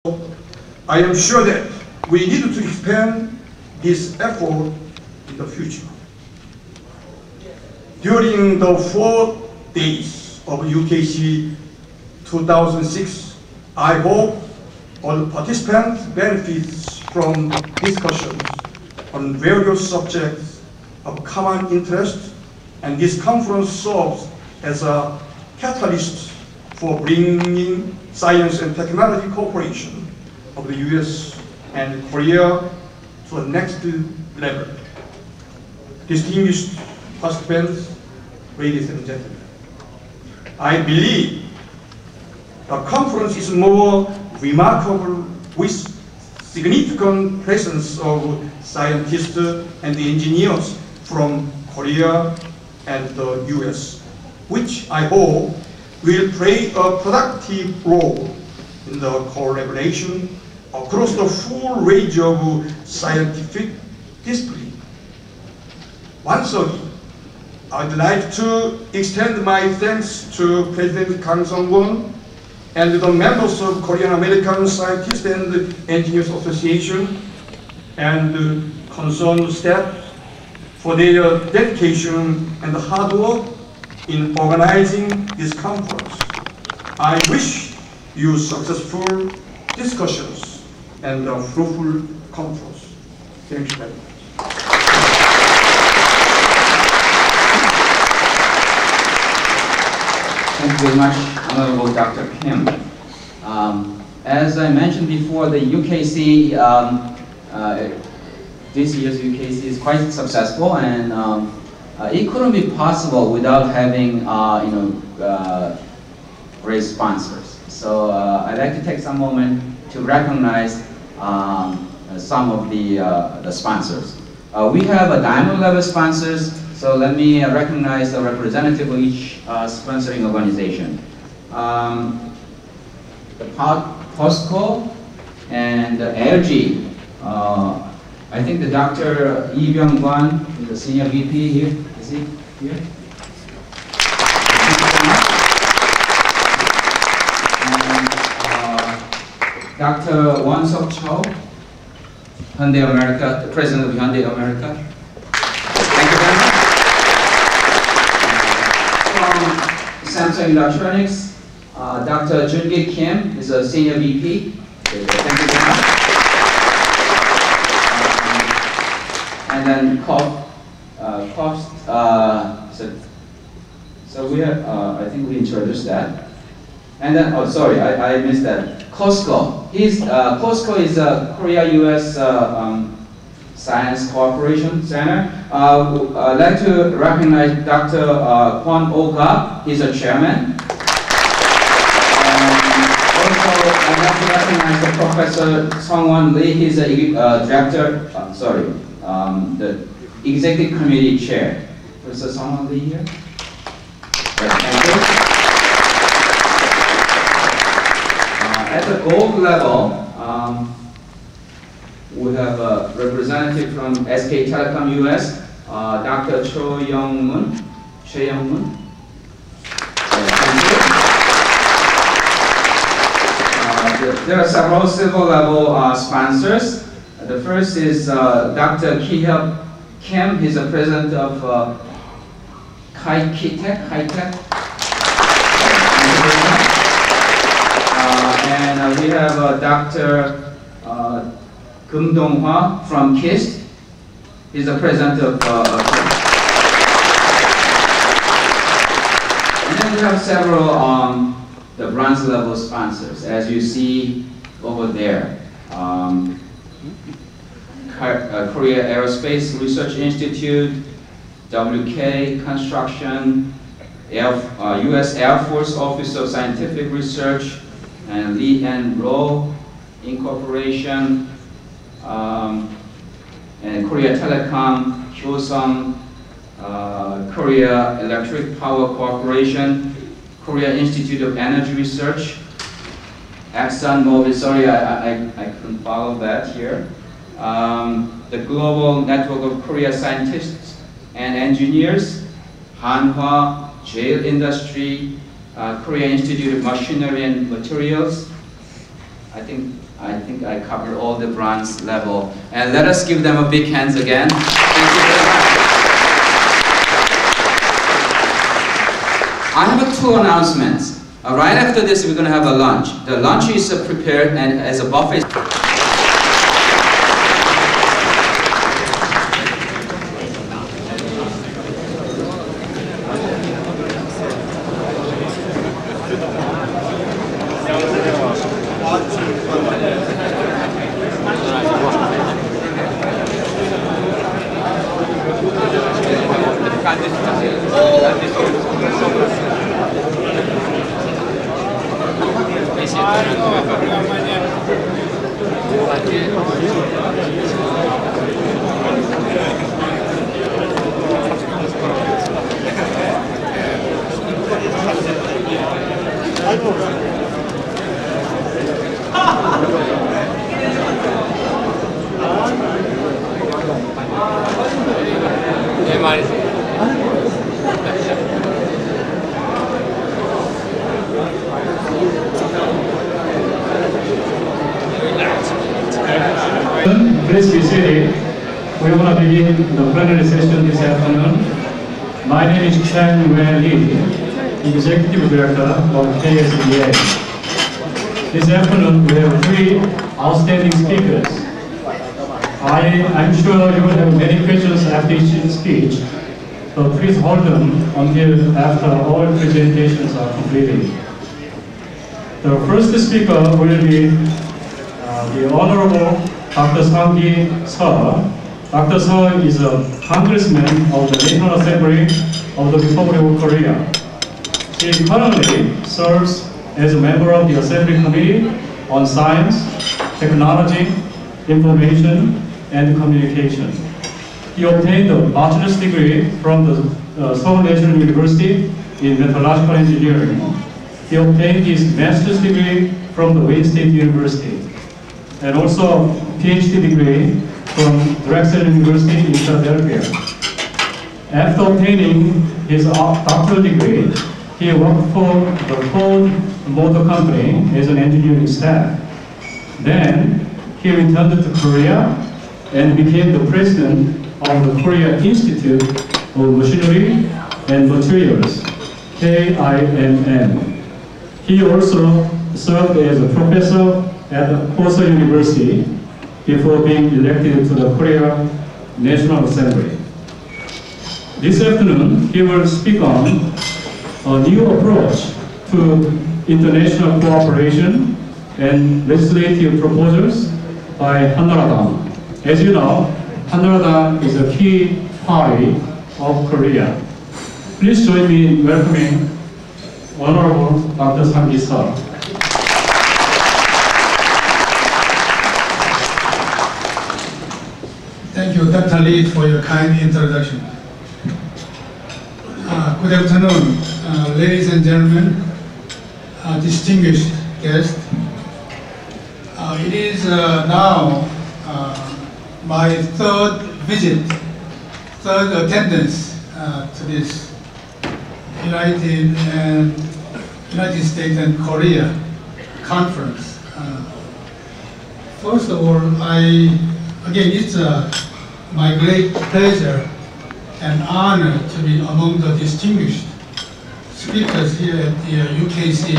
I am sure that we need to expand this effort in the future. During the 4 days of UKC 2006, I hope all participants benefit from discussions on various subjects of common interest, and this conference serves as a catalyst for bringing science and technology cooperation of the US and Korea to the next level. Distinguished participants, ladies and gentlemen, I believe the conference is more remarkable with significant presence of scientists and engineers from Korea and the US, which I hope will play a productive role in the collaboration across the full range of scientific disciplines. Once again, I'd like to extend my thanks to President Sung-Kwon and the members of Korean American Scientists and Engineers Association and concerned staff for their dedication and hard work in organizing this conference. I wish you successful discussions and a fruitful conference. Thank you very much. Thank you very much, Honorable Dr. Kim. As I mentioned before, the UKC, this year's UKC is quite successful, and it couldn't be possible without having great sponsors. So I'd like to take some moment to recognize some of the sponsors. We have a diamond level sponsors, so let me recognize the representative of each sponsoring organization. The POSCO and the LG. I think the Dr. Lee Byung-Kwon is the Senior VP here. Is he here? Dr. Won Seok Cho, Hyundai America, the President of Hyundai America. Thank you very much. From Samsung Electronics, Dr. Jungi Kim is a Senior VP. Thank you very much. And then so we have, I think we introduced that. And then, oh sorry, I missed that. COSCO. COSCO is a Korea-US Science Cooperation Center. I'd like to recognize Dr. Kwon Oh-ga. He's a chairman. Also, I'd like to recognize the Professor Sung-Kwon Lee. He's a director, the executive committee chair. Professor Sung-Kwon Lee here. Thank you. At the gold level, we have a representative from SK Telecom US, Dr. Choi Young-moon. There are several silver level sponsors. The first is Dr. Ki-hyuk Kim. He's the president of Teaneck. And we have Dr. Kim Dong-hwa from KIST. He's the president of and then we have several the bronze level sponsors, as you see over there. Korea Aerospace Research Institute, WK Construction, US Air Force Office of Scientific Research, and Lee and Rowe Incorporation, and Korea Telecom, Hyosung, Korea Electric Power Corporation, Korea Institute of Energy Research, ExxonMobil, sorry I couldn't follow that here, the Global Network of Korea Scientists and Engineers, Hanwha, Jail Industry, Korea Institute of Machinery and Materials. I think I think I covered all the bronze level. And let us give them a big hands again. Thank you very much. I have two announcements. Right after this, we're going to have a lunch. The lunch is prepared and as a buffet. Please be seated. We want to begin the plenary session this afternoon. My name is Sung-Kwon, Executive Director of KSDA. This afternoon we have three outstanding speakers. I'm sure you will have many questions after each speech, so please hold them until after all presentations are completed. The first speaker will be the Honorable Dr. Sung-Kwon. Dr. Sung is a congressman of the National Assembly of the Republic of Korea. She currently serves as a member of the Assembly Committee on Science, Technology, Information, and Communication. He obtained a bachelor's degree from the Seoul National University in Metallurgical Engineering. He obtained his master's degree from the Wayne State University, and also a PhD degree from Drexel University in Philadelphia. After obtaining his doctoral degree, he worked for the Ford Motor Company as an engineering staff. Then he returned to Korea and became the president of the Korea Institute of Machinery and Materials, KIMM. He also served as a professor at Korea University before being elected to the Korea National Assembly. This afternoon, he will speak on a new approach to international cooperation and legislative proposals by 한나라당. As you know, 한나라당 is a key party of Korea. Please join me in welcoming Honorable Dr. Sung-Kwon. Thank you, Dr. Lee, for your kind introduction. Good afternoon, ladies and gentlemen, distinguished guests. It is now my third attendance to this United States and Korea conference. First of all, again, it's my great pleasure and honor to be among the distinguished speakers here at the UKC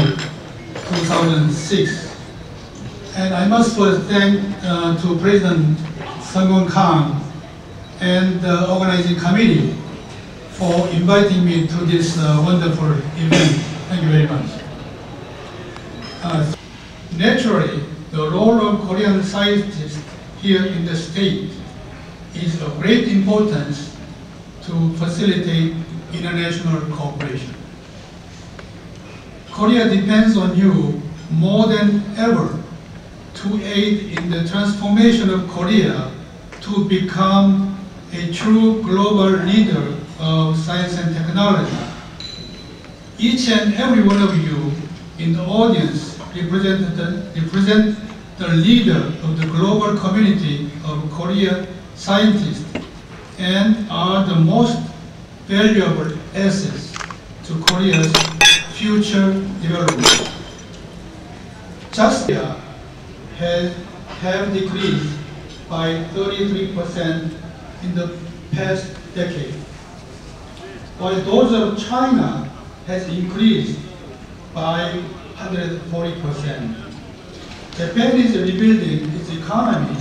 2006. And I must first thank to President Sung-Kwon and the organizing committee for inviting me to this wonderful event. Thank you very much. Naturally, the role of Korean scientists here in the state is of great importance to facilitate international cooperation. Korea depends on you more than ever to aid in the transformation of Korea to become a true global leader of science and technology. Each and every one of you in the audience represent the leader of the global community of Korean scientists and are the most valuable assets to Korea's future development. Just have decreased by 33% in the past decade, while those of China has increased by 140%. Japan is rebuilding its economy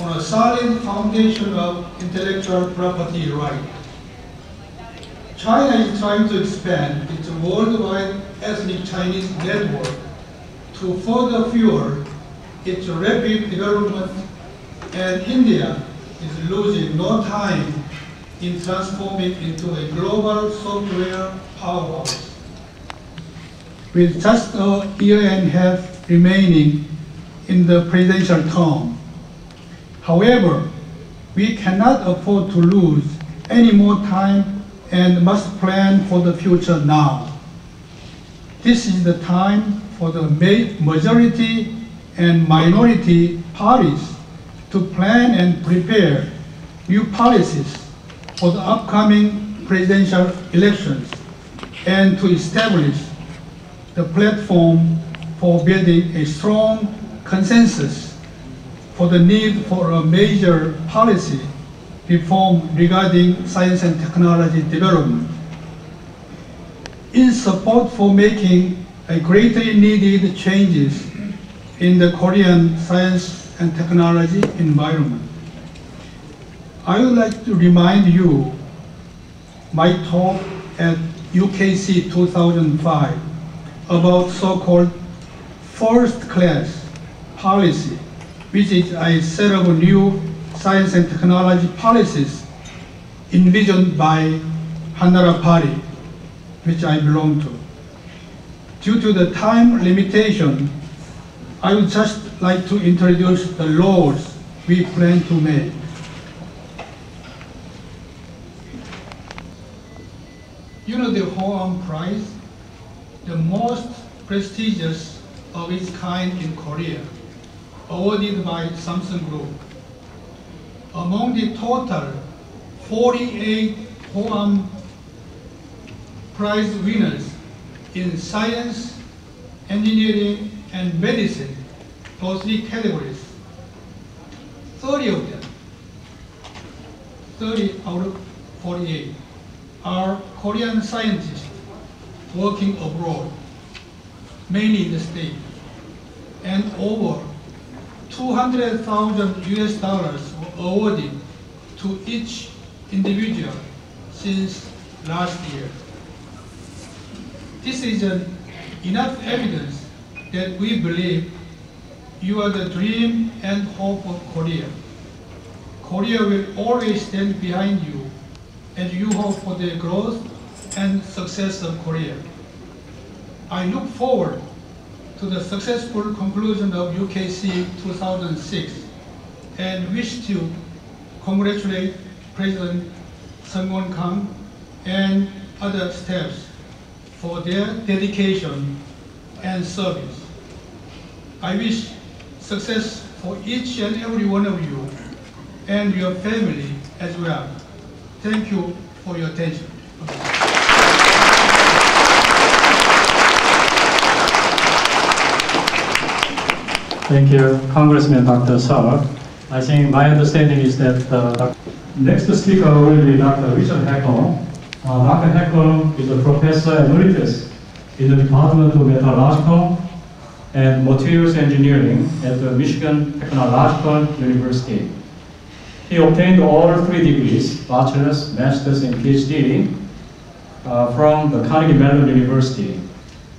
on a solid foundation of intellectual property rights. China is trying to expand its worldwide ethnic Chinese network to further fuel its rapid development, and India is losing no time in transforming into a global software powerhouse. With just a year and a half remaining in the presidential term, however, we cannot afford to lose any more time and must plan for the future now. This is the time for the majority and minority parties to plan and prepare new policies for the upcoming presidential elections and to establish the platform for building a strong consensus for the need for a major policy reform regarding science and technology development. In support for making a greatly needed changes in the Korean science and technology environment, I would like to remind you my talk at UKC 2005 about so-called first-class policy, which is a set of new science and technology policies envisioned by Hanara Party, which I belong to. Due to the time limitation, I would just like to introduce the laws we plan to make. You know the Hoam Prize, the most prestigious of its kind in Korea, awarded by Samsung Group. Among the total 48 Hoam Prize winners in science, engineering, and medicine, those three categories, 30 of them, 30 out of 48, are Korean scientists working abroad, mainly in the States, and over 200,000 US dollars were awarded to each individual since last year. This is enough evidence that we believe you are the dream and hope of Korea. Korea will always stand behind you, and you hope for the growth and success of Korea. I look forward to the successful conclusion of UKC 2006 and wish to congratulate President Sung-Kwon and other staffs for their dedication and service. I wish success for each and every one of you and your family as well. Thank you for your attention. Thank you, Congressman Dr. Seo. I think my understanding is that the next speaker will be Dr. Richard Hacker. Dr. Hacker is a professor emeritus in the Department of Metallurgical and Materials Engineering at the Michigan Technological University. He obtained all 3 degrees, bachelor's, master's, and PhD from the Carnegie Mellon University.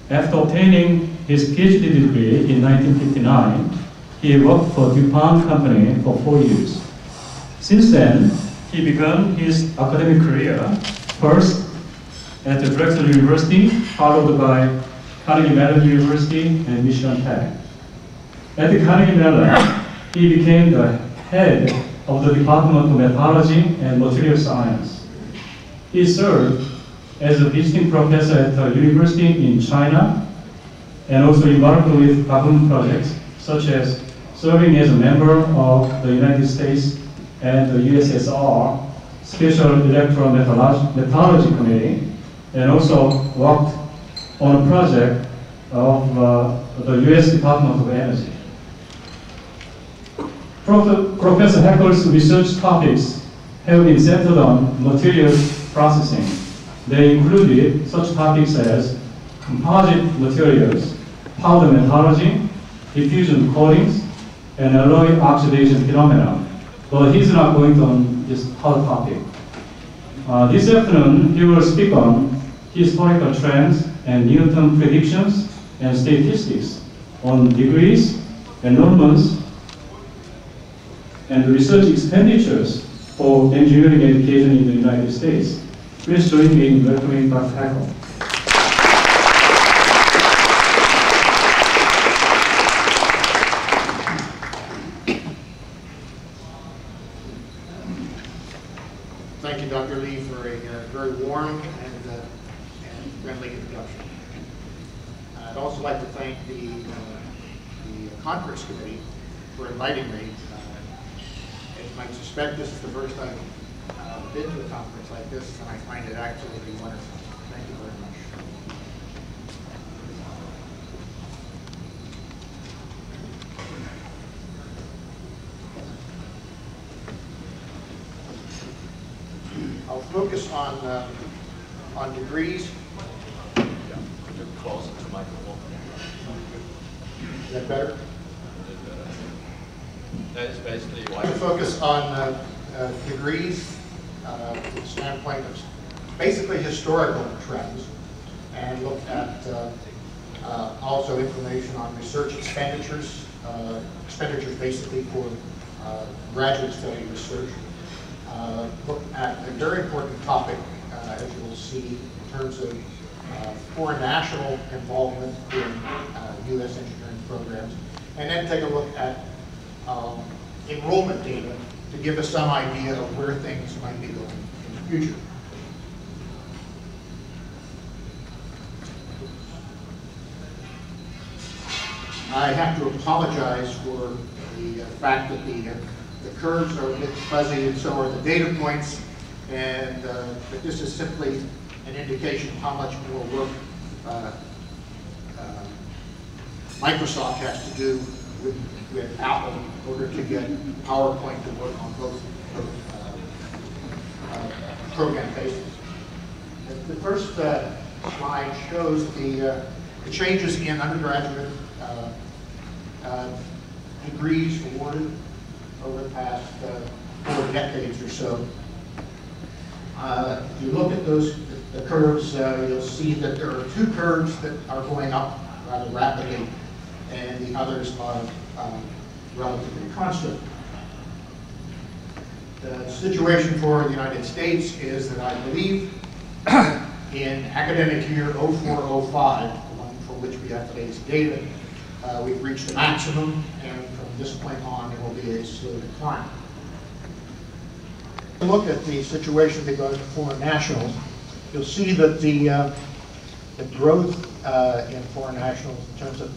After obtaining his PhD degree in 1959, he worked for DuPont Company for 4 years. Since then, he began his academic career, first at the Drexel University, followed by Carnegie Mellon University and Michigan Tech. At the Carnegie Mellon, he became the head of the Department of Metallurgy and Material Science. He served as a visiting professor at a university in China and also involved with government projects such as serving as a member of the United States and the USSR Special Electrometallurgy Committee, and also worked on a project of the US Department of Energy. Professor Heckel's research topics have been centered on materials processing. They included such topics as composite materials, powder metallurgy, diffusion coatings, and alloy oxidation phenomena. But he's not going on this hot topic. This afternoon, he will speak on historical trends and near-term predictions and statistics on degrees, enrollments, and research expenditures for engineering education in the United States. Please join me in welcoming Dr. Heckel. Thank you, Dr. Lee, for a very warm and friendly introduction. I'd also like to thank the conference committee for inviting me. As you might suspect, this is the first I've been to a conference like this, and I find it absolutely wonderful. Thank you very much. I'll focus on degrees. Close to the microphone. Is that better? That is basically why. I'm going to focus on degrees from the standpoint of basically historical trends, and look at also information on research expenditures, expenditures basically for graduate study research. Look at a very important topic, as you will see, in terms of foreign national involvement in U.S. engineering programs, and then take a look at enrollment data to give us some idea of where things might be going in the future. I have to apologize for the fact that the curves are a bit fuzzy, and so are the data points, and but this is simply an indication of how much more work Microsoft has to do with Apple in order to get PowerPoint to work on both program bases. The first slide shows the changes in undergraduate degrees awarded over the past 4 decades or so. If you look at the curves, you'll see that there are 2 curves that are going up rather rapidly, and the others are relatively constant. The situation for the United States is that I believe in academic year 04-05, the one for which we have today's data, we've reached the maximum, and from this point on there will be a slow decline. Look at the situation regarding foreign nationals. You'll see that the growth in foreign nationals in terms of